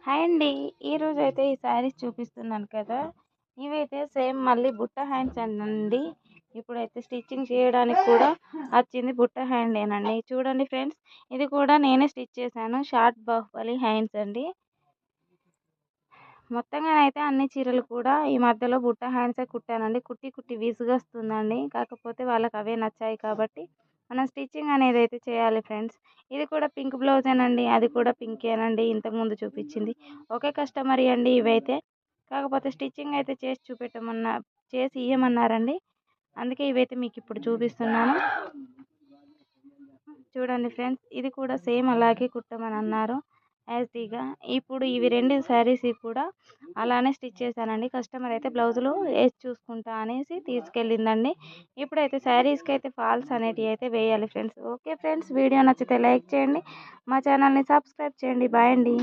Hi అండి. ఈరోజైతే ఈ శారీస్ చూపిస్తున్నాను కదా! ఇవైతే సేమ్ మళ్ళీ బుట్ట హ్యాండ్స్ అండి. ఇప్పుడైతే స్టిచ్చింగ్ చేయడానికి కూడా వచ్చింది బుట్ట హ్యాండేనండి. చూడండి ఫ్రెండ్స్, ఇది కూడా నేనే స్టిచ్ చేశాను. షార్ట్ బాహుబలి హ్యాండ్స్ అండి. మొత్తంగానైతే అన్ని చీరలు కూడా ఈ మధ్యలో బుట్ట హ్యాండ్సే కుట్టానండి. కుట్టి కుట్టి విసుగొస్తుందండి. కాకపోతే వాళ్ళకి అవే నచ్చాయి కాబట్టి మనం స్టిచ్చింగ్ అనేది అయితే చేయాలి ఫ్రెండ్స్. ఇది కూడా పింక్ బ్లౌజేనండి. అది కూడా పింకేనండి. ఇంతకుముందు చూపించింది ఒకే కస్టమర్ అండి ఇవైతే. కాకపోతే స్టిచ్చింగ్ అయితే చేసి ఇయ్యమన్నారండి. అందుకే ఇవైతే మీకు ఇప్పుడు చూపిస్తున్నాను. చూడండి ఫ్రెండ్స్, ఇది కూడా సేమ్ అలాగే కుట్టమని అన్నారు యాజ్టీగా. ఇప్పుడు ఇవి 2 శారీస్ కూడా అలానే స్టిచ్ చేశానండి. కస్టమర్ అయితే బ్లౌజులు వేసి చూసుకుంటా అనేసి తీసుకెళ్ళిందండి. ఇప్పుడైతే శారీస్కి అయితే ఫాల్స్ అనేటివి అయితే వేయాలి ఫ్రెండ్స్. ఓకే ఫ్రెండ్స్, వీడియో నచ్చితే లైక్ చేయండి, మా ఛానల్ని సబ్స్క్రైబ్ చేయండి. బాయ్ అండి.